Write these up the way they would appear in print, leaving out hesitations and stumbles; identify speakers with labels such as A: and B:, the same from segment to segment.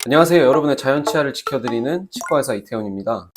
A: 안녕하세요. 여러분의 자연치아를 지켜드리는 치과의사 이태원입니다.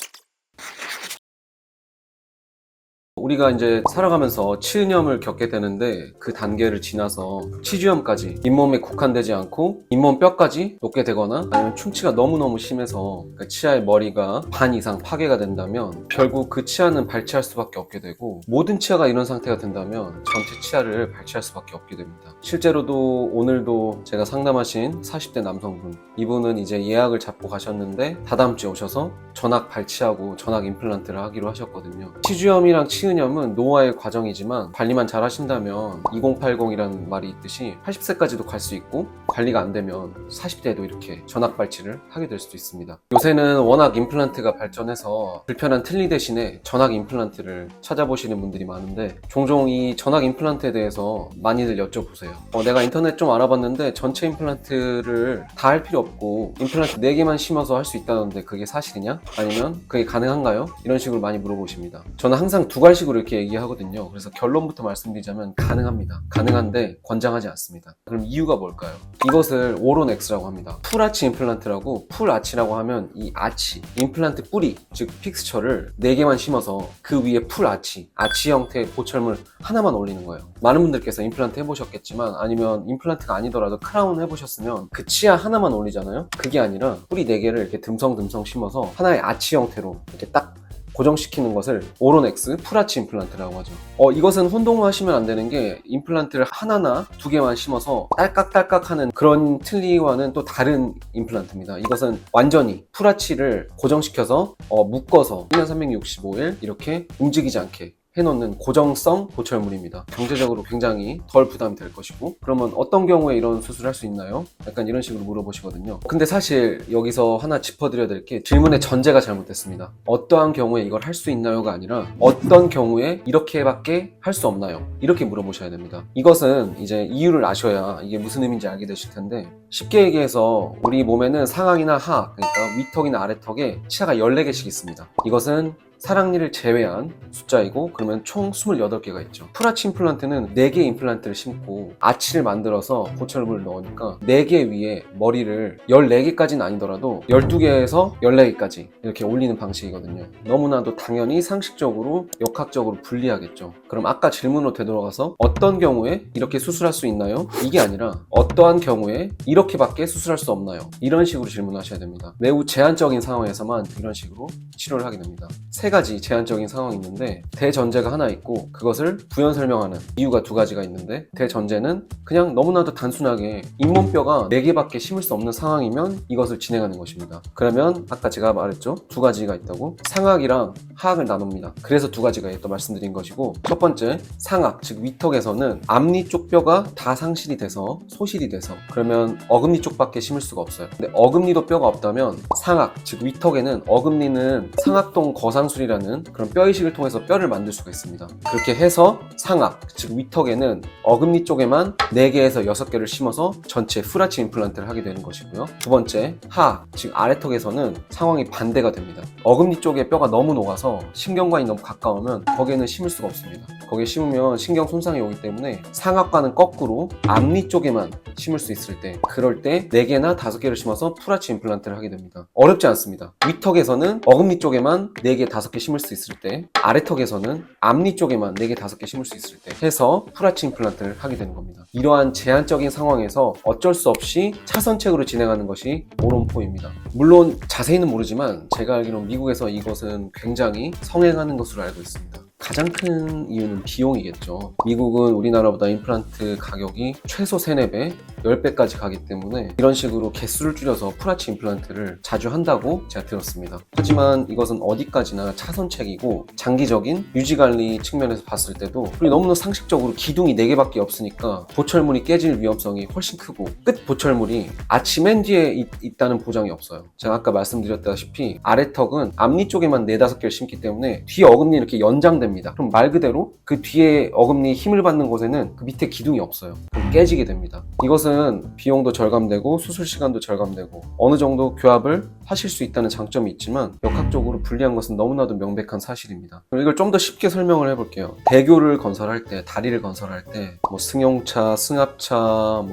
A: 우리가 이제 살아가면서 치은염을 겪게 되는데 그 단계를 지나서 치주염까지 잇몸에 국한되지 않고 잇몸 뼈까지 녹게 되거나 아니면 충치가 너무너무 심해서 치아의 머리가 반 이상 파괴가 된다면 결국 그 치아는 발치할 수밖에 없게 되고, 모든 치아가 이런 상태가 된다면 전체 치아를 발치할 수밖에 없게 됩니다. 실제로도 오늘도 제가 상담하신 40대 남성분, 이분은 이제 예약을 잡고 가셨는데 다다음 주에 오셔서 전악 발치하고 전악 임플란트를 하기로 하셨거든요. 치주염이랑 치은염은 노화의 과정이지만 관리만 잘 하신다면 2080이라는 말이 있듯이 80세까지도 갈 수 있고, 관리가 안 되면 40대에도 이렇게 전악 발치를 하게 될 수도 있습니다. 요새는 워낙 임플란트가 발전해서 불편한 틀니 대신에 전악 임플란트를 찾아보시는 분들이 많은데, 종종 이 전악 임플란트에 대해서 많이들 여쭤보세요. 내가 인터넷 좀 알아봤는데 전체 임플란트를 다 할 필요 없고 임플란트 4개만 심어서 할 수 있다던데 그게 사실이냐? 아니면 그게 가능한가요? 이런 식으로 많이 물어보십니다. 저는 항상 두 가지식으로 이렇게 얘기하거든요. 그래서 결론부터 말씀드리자면 가능합니다. 가능한데 권장하지 않습니다. 그럼 이유가 뭘까요? 이것을 오론엑스라고 합니다. 풀아치 임플란트라고, 풀아치라고 하면 이 아치, 임플란트 뿌리, 즉 픽스처를 4개만 심어서 그 위에 풀아치, 아치 형태의 보철물 하나만 올리는 거예요. 많은 분들께서 임플란트 해보셨겠지만, 아니면 임플란트가 아니더라도 크라운 해보셨으면 그 치아 하나만 올리잖아요. 그게 아니라 뿌리 4개를 이렇게 듬성듬성 심어서 하나의 아치 형태로 이렇게 딱 고정시키는 것을 오론엑스 풀아치 임플란트라고 하죠. 이것은 혼동하시면 안 되는 게, 임플란트를 하나나 2개만 심어서 딸깍딸깍 하는 그런 틀니와는 또 다른 임플란트입니다. 이것은 완전히 풀아치를 고정시켜서 묶어서 1년 365일 이렇게 움직이지 않게 해놓는 고정성 보철물입니다. 경제적으로 굉장히 덜 부담이 될 것이고, 그러면 어떤 경우에 이런 수술을 할 수 있나요? 약간 이런 식으로 물어보시거든요. 근데 사실 여기서 하나 짚어드려야 될 게, 질문의 전제가 잘못됐습니다. 어떠한 경우에 이걸 할 수 있나요가 아니라 어떤 경우에 이렇게밖에 할 수 없나요? 이렇게 물어보셔야 됩니다. 이것은 이제 이유를 아셔야 이게 무슨 의미인지 알게 되실 텐데, 쉽게 얘기해서 우리 몸에는 상악이나 하악, 그러니까 위턱이나 아래턱에 치아가 14개씩 있습니다. 이것은 사랑니를 제외한 숫자이고, 그러면 총 28개가 있죠. 풀아치 임플란트는 4개 임플란트를 심고 아치를 만들어서 보철물을 넣으니까 4개 위에 머리를 14개까지는 아니더라도 12개에서 14개까지 이렇게 올리는 방식이거든요. 너무나도 당연히 상식적으로 역학적으로 불리하겠죠. 그럼 아까 질문으로 되돌아가서 어떤 경우에 이렇게 수술할 수 있나요? 이게 아니라 어떠한 경우에 이렇게밖에 수술할 수 없나요? 이런 식으로 질문하셔야 됩니다. 매우 제한적인 상황에서만 이런 식으로 치료를 하게 됩니다. 3가지 제한적인 상황이 있는데, 대전제가 하나 있고 그것을 부연 설명하는 이유가 2가지가 있는데, 대전제는 그냥 너무나도 단순하게 잇몸뼈가 4개밖에 심을 수 없는 상황이면 이것을 진행하는 것입니다. 그러면 아까 제가 말했죠, 2가지가 있다고. 상악이랑 하악을 나눕니다. 그래서 2가지가 또 말씀드린 것이고, 첫 번째 상악, 즉 위턱에서는 앞니 쪽 뼈가 다 상실이 돼서 소실이 돼서, 그러면 어금니 쪽밖에 심을 수가 없어요. 근데 어금니도 뼈가 없다면 상악, 즉 위턱에는 어금니는 상악동 거상술이라는 그런 뼈이식을 통해서 뼈를 만들 수가 있습니다. 그렇게 해서 상악, 즉 위턱에는 어금니 쪽에만 4개에서 6개를 심어서 전체 풀아치 임플란트를 하게 되는 것이고요. 두 번째 하악, 즉 아래턱에서는 상황이 반대가 됩니다. 어금니 쪽에 뼈가 너무 녹아서 신경관이 너무 가까우면 거기에는 심을 수가 없습니다. 거기에 심으면 신경 손상이 오기 때문에 상악과는 거꾸로 앞니 쪽에만 심을 수 있을 때, 그럴 때 4개나 5개를 심어서 풀아치 임플란트를 하게 됩니다. 어렵지 않습니다. 위턱에서는 어금니 쪽에만 4개, 5개 심을 수 있을 때, 아래턱에서는 앞니 쪽에만 4개, 5개 심을 수 있을 때 해서 풀아치 임플란트를 하게 되는 겁니다. 이러한 제한적인 상황에서 어쩔 수 없이 차선책으로 진행하는 것이 오론포입니다. 물론 자세히는 모르지만 제가 알기로는 미국에서 이것은 굉장히 성행하는 것으로 알고 있습니다. 가장 큰 이유는 비용이겠죠. 미국은 우리나라보다 임플란트 가격이 최소 3-4배, 10배까지 가기 때문에 이런 식으로 개수를 줄여서 풀아치 임플란트를 자주 한다고 제가 들었습니다. 하지만 이것은 어디까지나 차선책이고, 장기적인 유지관리 측면에서 봤을 때도 우리 너무나 상식적으로 기둥이 4개밖에 없으니까 보철물이 깨질 위험성이 훨씬 크고, 끝 보철물이 아치 맨 뒤에 있다는 보장이 없어요. 제가 아까 말씀드렸다시피 아래턱은 앞니 쪽에만 4-5개를 심기 때문에 뒤 어금니 이렇게 연장됩니다. 그럼 말 그대로 그 뒤에 어금니 힘을 받는 곳에는 그 밑에 기둥이 없어요. 그럼 깨지게 됩니다. 이것은 비용도 절감되고 수술 시간도 절감되고 어느 정도 교합을 하실 수 있다는 장점이 있지만, 역학적으로 불리한 것은 너무나도 명백한 사실입니다. 이걸 좀 더 쉽게 설명을 해볼게요. 대교를 건설할 때, 다리를 건설할 때 승용차, 승합차,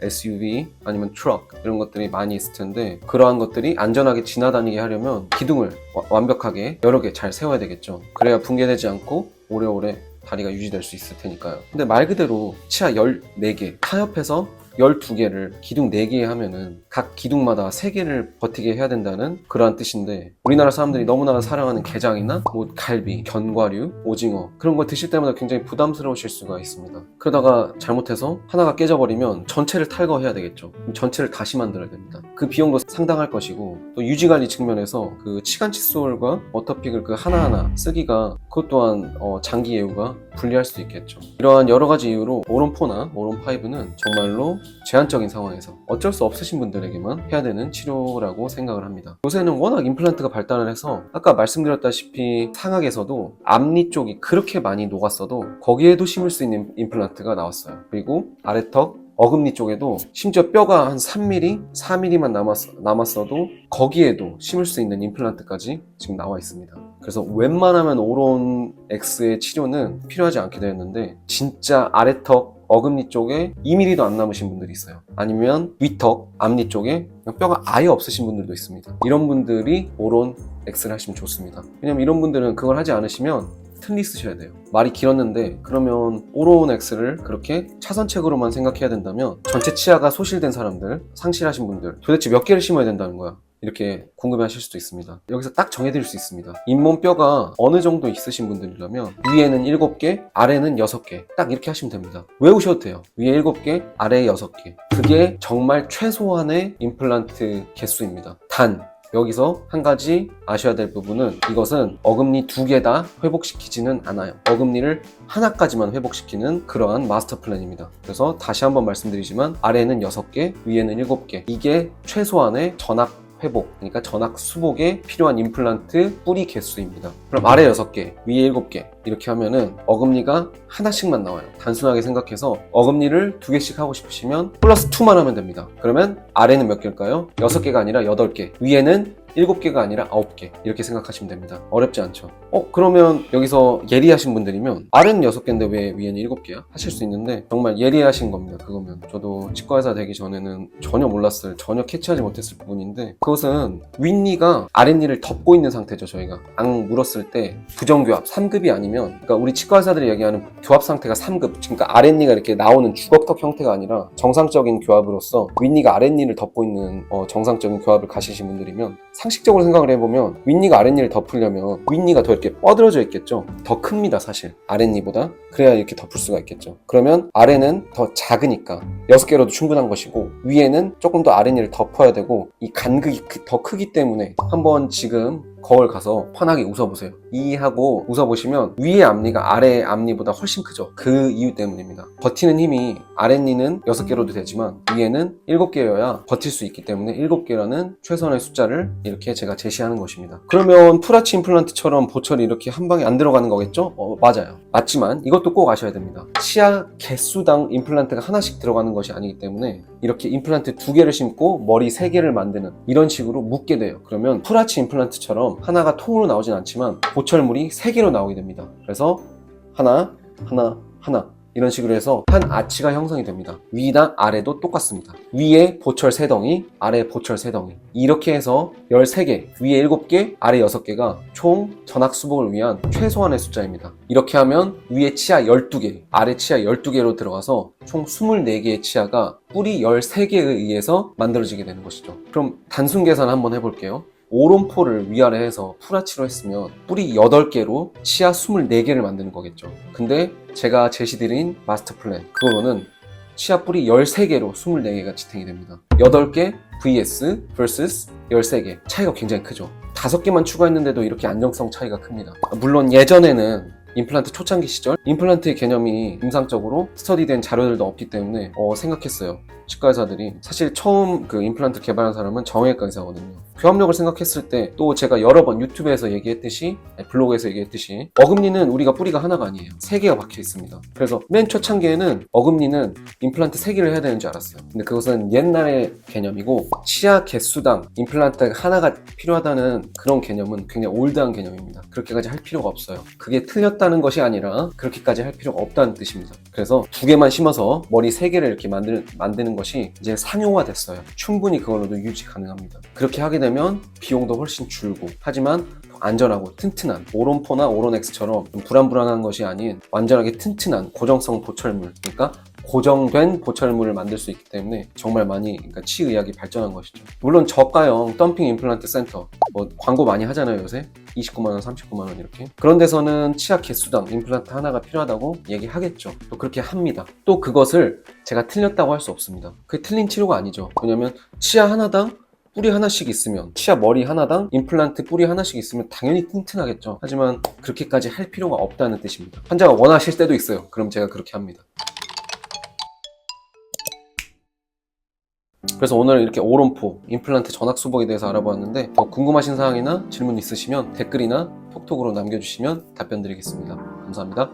A: SUV 아니면 트럭 이런 것들이 많이 있을 텐데 그러한 것들이 안전하게 지나다니게 하려면 기둥을 완벽하게 여러 개 잘 세워야 되겠죠. 그래야 붕괴되지 않고 오래오래 다리가 유지될 수 있을 테니까요. 근데 말 그대로 치아 14개, 타협해서 12개를 기둥 4개 하면은 각 기둥마다 3개를 버티게 해야 된다는 그러한 뜻인데 우리나라 사람들이 너무나 사랑하는 게장이나 뭐 갈비, 견과류, 오징어 그런 걸 드실 때마다 굉장히 부담스러우실 수가 있습니다. 그러다가 잘못해서 하나가 깨져버리면 전체를 탈거해야 되겠죠. 그럼 전체를 다시 만들어야 됩니다. 그 비용도 상당할 것이고 또 유지관리 측면에서 그 치간 칫솔과 워터픽을 그 하나하나 쓰기가 그것 또한 장기 예우가 불리할 수 있겠죠. 이러한 여러 가지 이유로 오론4나 오론5는 정말로 제한적인 상황에서 어쩔 수 없으신 분들에게만 해야 되는 치료라고 생각을 합니다. 요새는 워낙 임플란트가 발달을 해서 아까 말씀드렸다시피 상악에서도 앞니 쪽이 그렇게 많이 녹았어도 거기에도 심을 수 있는 임플란트가 나왔어요. 그리고 아래턱 어금니 쪽에도 심지어 뼈가 한 3mm, 4mm만 남았어도 거기에도 심을 수 있는 임플란트까지 지금 나와 있습니다. 그래서 웬만하면 오론 X의 치료는 필요하지 않게 되었는데 진짜 아래턱 어금니 쪽에 2mm도 안 남으신 분들이 있어요. 아니면 위턱, 앞니 쪽에 뼈가 아예 없으신 분들도 있습니다. 이런 분들이 오론 X를 하시면 좋습니다. 왜냐면 이런 분들은 그걸 하지 않으시면 틀니 쓰셔야 돼요. 말이 길었는데 그러면 오론 X를 그렇게 차선책으로만 생각해야 된다면 전체 치아가 소실된 사람들, 상실하신 분들 도대체 몇 개를 심어야 된다는 거야? 이렇게 궁금해하실 수도 있습니다. 여기서 딱 정해드릴 수 있습니다. 잇몸뼈가 어느 정도 있으신 분들이라면 위에는 7개, 아래는 6개 딱 이렇게 하시면 됩니다. 외우셔도 돼요. 위에 7개, 아래에 6개. 그게 정말 최소한의 임플란트 개수입니다. 단 여기서 한 가지 아셔야 될 부분은 이것은 어금니 2개 다 회복시키지는 않아요. 어금니를 하나까지만 회복시키는 그러한 마스터 플랜입니다. 그래서 다시 한번 말씀드리지만 아래는 6개, 위에는 7개. 이게 최소한의 전악 회복, 그러니까 전악 수복에 필요한 임플란트 뿌리 개수입니다. 그럼 아래 6개, 위에 7개 이렇게 하면은 어금니가 하나씩만 나와요. 단순하게 생각해서 어금니를 2개씩 하고 싶으시면 플러스 2만 하면 됩니다. 그러면 아래는 몇 개일까요? 6개가 아니라 8개, 위에는 7개가 아니라 9개 이렇게 생각하시면 됩니다. 어렵지 않죠? 그러면 여기서 예리하신 분들이면 아래는 6개인데 왜 위에는 7개야? 하실 수 있는데 정말 예리하신 겁니다. 그거면 저도 치과의사 되기 전에는 전혀 전혀 캐치하지 못했을 부분인데 그것은 윗니가 아랫니를 덮고 있는 상태죠. 저희가 앙 물었을 때 부정교합 3급이 아니면 그러니까 우리 치과의사들이 얘기하는 교합 상태가 3급 그러니까 아랫니가 이렇게 나오는 주걱턱 형태가 아니라 정상적인 교합으로서 윗니가 아랫니를 덮고 있는 정상적인 교합을 가시신 분들이면 상식적으로 생각을 해보면 윗니가 아랫니를 덮으려면 윗니가 더 이렇게 뻗어져 있겠죠. 더 큽니다 사실 아랫니보다. 그래야 이렇게 덮을 수가 있겠죠. 그러면 아래는 더 작으니까 6개로도 충분한 것이고 위에는 조금 더 아랫니를 덮어야 되고 이 간극이 더 크기 때문에 한번 지금 거울 가서 환하게 웃어보세요. 하고 웃어보시면 위의 앞니가 아래의 앞니보다 훨씬 크죠. 그 이유 때문입니다. 버티는 힘이 아랫니는 6개로도 되지만 위에는 7개여야 버틸 수 있기 때문에 7개라는 최선의 숫자를 이렇게 제가 제시하는 것입니다. 그러면 풀아치 임플란트처럼 보철이 이렇게 한 방에 안 들어가는 거겠죠? 맞아요. 맞지만 이것도 꼭 아셔야 됩니다. 치아 개수당 임플란트가 하나씩 들어가는 것이 아니기 때문에 이렇게 임플란트 2개를 심고 머리 3개를 만드는 이런 식으로 묶게 돼요. 그러면 풀아치 임플란트처럼 하나가 통으로 나오진 않지만 보철물이 3개로 나오게 됩니다. 그래서 하나 이런 식으로 해서 한 아치가 형성이 됩니다. 위나 아래도 똑같습니다. 위에 보철 3덩이, 아래 보철 3덩이 이렇게 해서 13개, 위에 7개, 아래 6개가 총 전악 수복을 위한 최소한의 숫자입니다. 이렇게 하면 위에 치아 12개, 아래 치아 12개로 들어가서 총 24개의 치아가 뿌리 13개에 의해서 만들어지게 되는 것이죠. 그럼 단순 계산 한번 해볼게요. 오론포를 위아래 해서 풀아치로 했으면 뿌리 8개로 치아 24개를 만드는 거겠죠. 근데 제가 제시드린 마스터 플랜 그거로는 치아 뿌리 13개로 24개가 지탱이 됩니다. 8개 vs 13개 차이가 굉장히 크죠. 5개만 추가했는데도 이렇게 안정성 차이가 큽니다. 물론 예전에는 임플란트 초창기 시절 임플란트의 개념이 임상적으로 스터디된 자료들도 없기 때문에 생각했어요. 치과의사들이 사실 처음 그 임플란트 개발한 사람은 정형외과 의사거든요. 교합력을 생각했을 때 또 제가 여러 번 유튜브에서 얘기했듯이 블로그에서 얘기했듯이 어금니는 우리가 뿌리가 하나가 아니에요. 3개가 박혀 있습니다. 그래서 맨 초창기에는 어금니는 임플란트 3개를 해야 되는 줄 알았어요. 근데 그것은 옛날의 개념이고 치아 개수당 임플란트 하나가 필요하다는 그런 개념은 굉장히 올드한 개념입니다. 그렇게까지 할 필요가 없어요. 그게 틀렸다는 것이 아니라 그렇게까지 할 필요가 없다는 뜻입니다. 그래서 2개만 심어서 머리 3개를 이렇게 만드는 되는 것이 이제 상용화됐어요. 충분히 그걸로도 유지 가능합니다. 그렇게 하게 되면 비용도 훨씬 줄고, 하지만 더 안전하고 튼튼한 오론포나 오론엑스처럼 좀 불안불안한 것이 아닌 완전하게 튼튼한 고정성 보철물, 그러니까 고정된 보철물을 만들 수 있기 때문에 정말 많이 치의학이 발전한 것이죠. 물론 저가형 덤핑 임플란트 센터, 뭐 광고 많이 하잖아요 요새. 29만원, 39만원 이렇게. 그런 데서는 치아 개수당 임플란트 하나가 필요하다고 얘기하겠죠. 또 그렇게 합니다. 또 그것을 제가 틀렸다고 할 수 없습니다. 그게 틀린 치료가 아니죠. 왜냐면 치아 하나당 뿌리 하나씩 있으면, 치아 머리 하나당 임플란트 뿌리 하나씩 있으면 당연히 튼튼하겠죠. 하지만 그렇게까지 할 필요가 없다는 뜻입니다. 환자가 원하실 때도 있어요. 그럼 제가 그렇게 합니다. 그래서 오늘 이렇게 오론포 임플란트 전학수복에 대해서 알아보았는데, 더 궁금하신 사항이나 질문 있으시면 댓글이나 톡톡으로 남겨주시면 답변 드리겠습니다. 감사합니다.